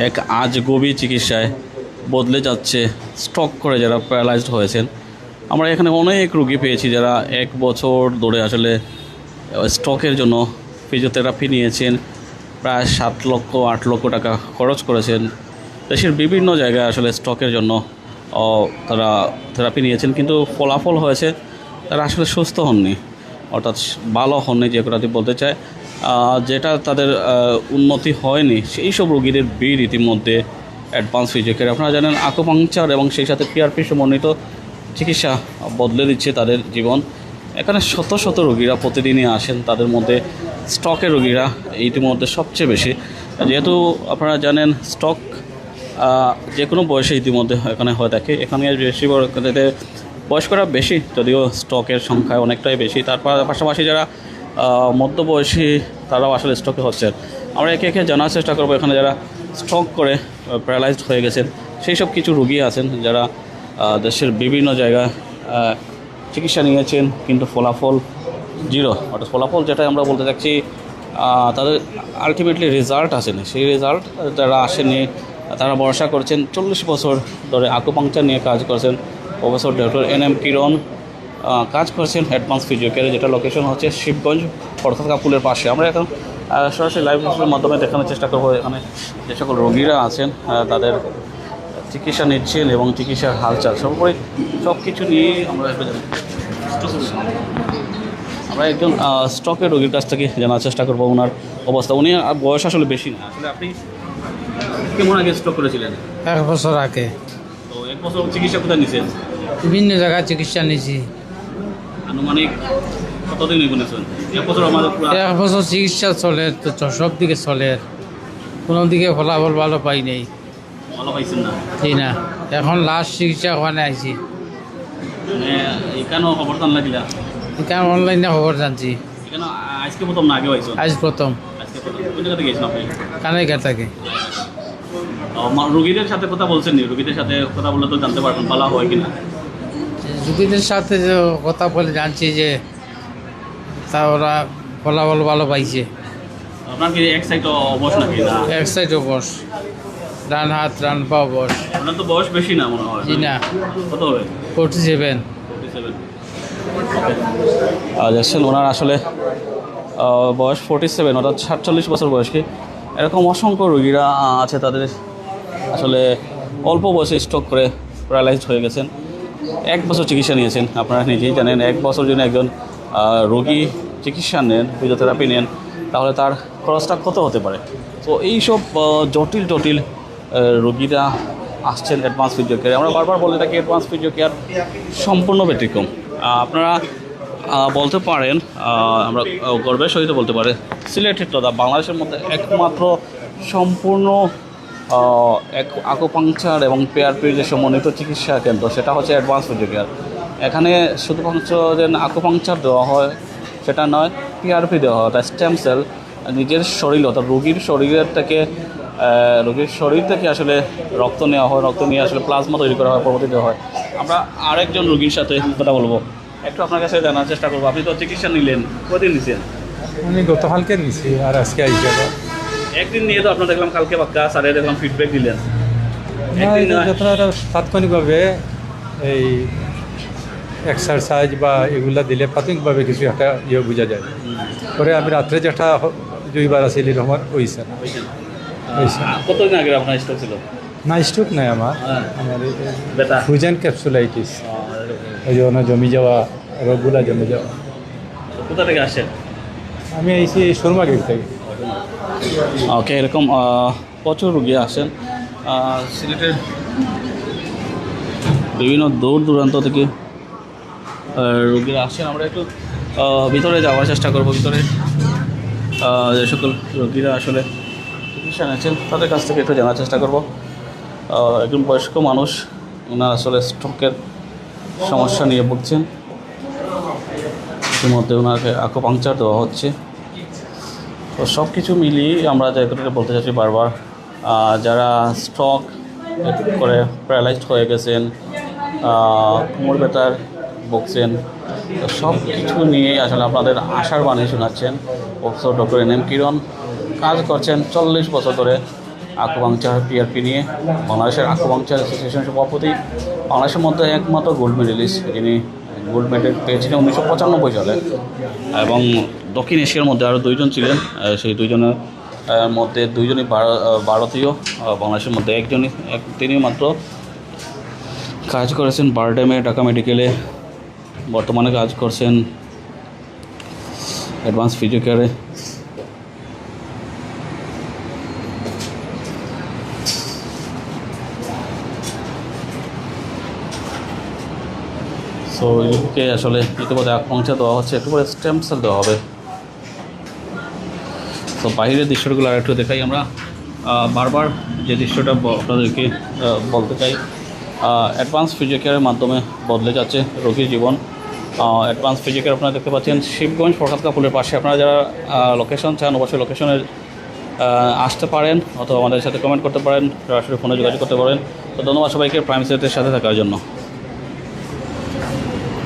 এক আজগুবি চিকিৎসায় বদলে যাচ্ছে স্ট্রোক করে যারা প্যারালাইজড হয়েছেন। আমরা এখানে অনেক রুগী পেয়েছি যারা 1 বছর ধরে আসলে স্ট্রোকের জন্য ফিজিওথেরাপি নিয়েছেন, প্রায় 7 লক্ষ 8 লক্ষ টাকা খরচ করেছেন। দেশের বিভিন্ন জায়গায় আসলে স্ট্রোকের জন্য তারা থেরাপি নিয়েছেন, কিন্তু ফলাফল হয়েছে তারা আসলে সুস্থ হননি, অর্থাৎ ভালো হননি যে কথাটি বলতে চায়। যেটা তাদের উন্নতি হয়নি সেই সব রোগীদের ভিড় ইতিমধ্যে অ্যাডভান্স ফিজিওথেরাপি। আপনারা জানেন আকুপাংচার এবং সেই সাথে পিআরপি সমন্বিত চিকিৎসা বদলে দিচ্ছে তাদের জীবন। এখানে শত শত রোগীরা প্রতিদিনই আসেন, তাদের মধ্যে স্ট্রোকের রোগীরা ইতিমধ্যে সবচেয়ে বেশি। যেহেতু আপনারা জানেন স্ট্রোক যে কোনো বয়সে ইতিমধ্যে এখানে হয়ে থাকে। এখানে বেশি বয়স্করা বেশি, যদিও স্ট্রোকের সংখ্যা অনেকটাই বেশি। তার পাশাপাশি যারা মধ্যবয়সী তারাও আসলে স্ট্রোকে হচ্ছেন। আমরা একে একে জানার চেষ্টা করবো এখানে যারা স্ট্রোক করে প্যারালাইজড হয়ে গেছেন সেই সব কিছু রোগী আছেন যারা দেশের বিভিন্ন জায়গায় চিকিৎসা নিয়েছেন, কিন্তু ফলাফল জিরো। অর্থাৎ ফলাফল যেটা আমরা বলতে চাচ্ছি, তাদের আলটিমেটলি রেজাল্ট আসেনি। সেই রেজাল্ট যারা আসেনি তারা ভরসা করছেন 40 বছর ধরে আকুপাংচার নিয়ে কাজ করছেন প্রফেসর ডক্টর NM কিরণ। কাজ করছেন অ্যাডভান্স ফিজিওথেরাপি, যেটা লোকেশন হচ্ছে শিবগঞ্জ অর্থাৎ কাপুলের পাশে। আমরা এখন সরাসরি লাইভ মাধ্যমে দেখানোর চেষ্টা করবো এখানে যে সকল রোগীরা আছেন তাদের চিকিৎসা নিচ্ছেন এবং চিকিৎসার হালচাল সর্বোপরি সব কিছু নিয়ে আমরা একজন স্ট্রোকের রোগীর কাছ থেকে জানার চেষ্টা করবো ওনার অবস্থা। উনি বয়স আসলে বেশি না, আসলে আপনি কেমন আগে স্ট্রোক করেছিলেন? 1 বছর আগে। তো 1 বছর চিকিৎসা কোথায় নিয়েছেন? বিভিন্ন জায়গায় চিকিৎসা নিয়েছি। আনুমানিক কতদিন নিয়েছেন? 1 বছর আমাদের 1 বছর চিকিৎসা চলে, তো সব দিকে চলে, কোনো দিকে ফলাফল ভালো পাই নাই। ভালো পাইছেন না? জি না, এখন লাস্ট চিকিৎসা ওখানে আইছি। মানে এখানেও খবর জানলা দিলা? এখানে অনলাইনে খবর জানছি। এখানে আজকে প্রথম না আগে পাইছেন? আজ প্রথম। আজকে প্রথম। কোন জায়গা থেকে গেছেন আপনি? কানাইঘাট থেকে। রোগীদের সাথে কথা বলছেন নি? রোগীদের সাথে কথা বললে তো জানতে পারবেন ভালো হয় কিনা। রোগীদের সাথে যে কথা বলে জানছি যে তা ওরা ফলাফল ভালো পাইছে। আপনার কি এক সাইড অবশ নাকি না? এক সাইড বস, ডান হাত ডান পা বস। আপনার তো বয়স বেশি না মনে হয়। জি না, কত হবে? 47। 47। দেখছেন ওনার আসলে বয়স 47, অর্থাৎ 47 বছর বয়সী। এরকম অসংখ্য রোগীরা আছে, তাদের আসলে অল্প বয়সে স্ট্রোক করে প্যারালাইজড হয়ে গেছেন। 1 বছর চিকিৎসা নিয়েছেন। আপনারা নিজেই জানেন 1 বছর জন্য একজন রোগী চিকিৎসা নেন, ফিজিওথেরাপি নেন, তাহলে তার খরচটা কত হতে পারে। তো এইসব জটিল জটিল রোগীরা আসছেন অ্যাডভান্স ফিজিওকেয়ারে। আমরা বারবার বলে থাকি অ্যাডভান্স ফিজিওকেয়ার সম্পূর্ণ ব্যতিক্রম। আপনারা বলতে পারেন, আমরা গর্বের সহিত বলতে পারি সিলেটের তথা বাংলাদেশের মধ্যে একমাত্র সম্পূর্ণ আকুপাংচার এবং পিআরপির যে সমন্বিত চিকিৎসা কেন্দ্র, সেটা হচ্ছে অ্যাডভান্স ফিজিওকেয়ার। এখানে শুধুমাত্র যে আকুপাংচার দেওয়া হয় সেটা নয়, পিআরপি দেওয়া হয়, অর্থাৎ স্টেম সেল নিজের শরীর অর্থাৎ রোগীর শরীর থেকে আসলে রক্ত নেওয়া হয়, রক্ত নিয়ে আসলে প্লাজমা তৈরি করা হয়, পরবর্তী দেওয়া হয়। আমরা আরেকজন রোগীর সাথে কথা বলবো, একটু আপনার কাছে জানার চেষ্টা করবো। আপনি তো চিকিৎসা নিলেন, কদিন নিছেন? আমি গতকালকে নিছি আর আজকে আইসি। একদিন নিয়ে তো আপনার দেখলাম কালকে বাক্কা স্যারে দেখলাম ফিডব্যাক দিলেন। যতটা তাৎক্ষণিকভাবে এই এক্সারসাইজ বা এগুলা দিলে প্রাথমিকভাবে কিছু একটা বোঝা যায়। পরে আমি রাত্রে যেটা 2বার আসিল আমার হয়েছে না। কতদিন আগে আপনার স্ট্রোক ছিল? না, স্ট্রোক নাই আমার ফ্রুজেন ক্যাপসুলাইটিস, ওই জন্য জমি যাওয়া রোগগুলা জমে যাওয়া। কোথা থেকে আসছেন? আমি আইছি শর্মা গেট থেকে। ওকে, এরকম প্রচুর রুগী আসেন সিলেটের বিভিন্ন দূর দূরান্ত থেকে রুগীরা আসেন। আমরা একটু ভিতরে যাওয়ার চেষ্টা করবো। ভিতরে যে সকল রোগীরা আসলে চিকিৎসা নিয়েছেন তাদের কাছ থেকে একটু জানার চেষ্টা করবো। একজন বয়স্ক মানুষ, ওনার আসলে স্ট্রোকের সমস্যা নিয়ে ভুগছেন। ইতিমধ্যে ওনাকে আকুপাংচার দেওয়া হচ্ছে। তো সব কিছু মিলিয়ে আমরা যেটা বলতে চাচ্ছি বারবার, যারা স্ট্রোক করে প্যারালাইজড হয়ে গেছেন, কোমর ব্যথার ভুগছেন, তো সব কিছু নিয়ে আসলে আপনাদের আশার বাণী শোনাচ্ছেন প্রফেসর ডক্টর NM কিরণ। কাজ করছেন 40 বছর ধরে আকুপাংচার পিআরপি নিয়ে বাংলাদেশের আকুপাংচার অ্যাসোসিয়েশন সভাপতি, বাংলাদেশের মধ্যে একমাত্র গোল্ড মেডেলিস্ট, যিনি গোল্ড মেডেল পেয়েছিলেন 1995 সালে। এবং দক্ষিণ এশিয়ার মধ্যে আরও 2জন ছিলেন, সেই 2জনের মধ্যে 2জনই ভারতীয়, বাংলাদেশের মধ্যে তিনি মাত্র কাজ করেছেন বারডেমে, ঢাকা মেডিকেলে। বর্তমানে কাজ করছেন অ্যাডভান্স ফিজিওকেয়ারে। সো রোগীকে আসলে ইতিমধ্যে আকুপাংচার দেওয়া হচ্ছে, একটু পরে স্টেম সেল দেওয়া হবে। তো বাইরের দৃশ্যগুলো আর একটু দেখাই আমরা। বারবার যে দৃশ্যটা আপনাদেরকে বলতে চাই, অ্যাডভান্স ফিজিওকেয়ারের মাধ্যমে বদলে যাচ্ছে রোগীর জীবন। অ্যাডভান্স ফিজিওকেয়ার আপনারা দেখতে পাচ্ছেন শিবগঞ্জ ফরহাদ কাপুরের পাশে। আপনারা যারা লোকেশন চান অবশ্যই লোকেশনে আসতে পারেন, অথবা আমাদের সাথে কমেন্ট করতে পারেন, সরাসরি ফোনে যোগাযোগ করতে পারেন। তো ধন্যবাদ সবাইকে প্রাইম সেটের সাথে থাকার জন্য।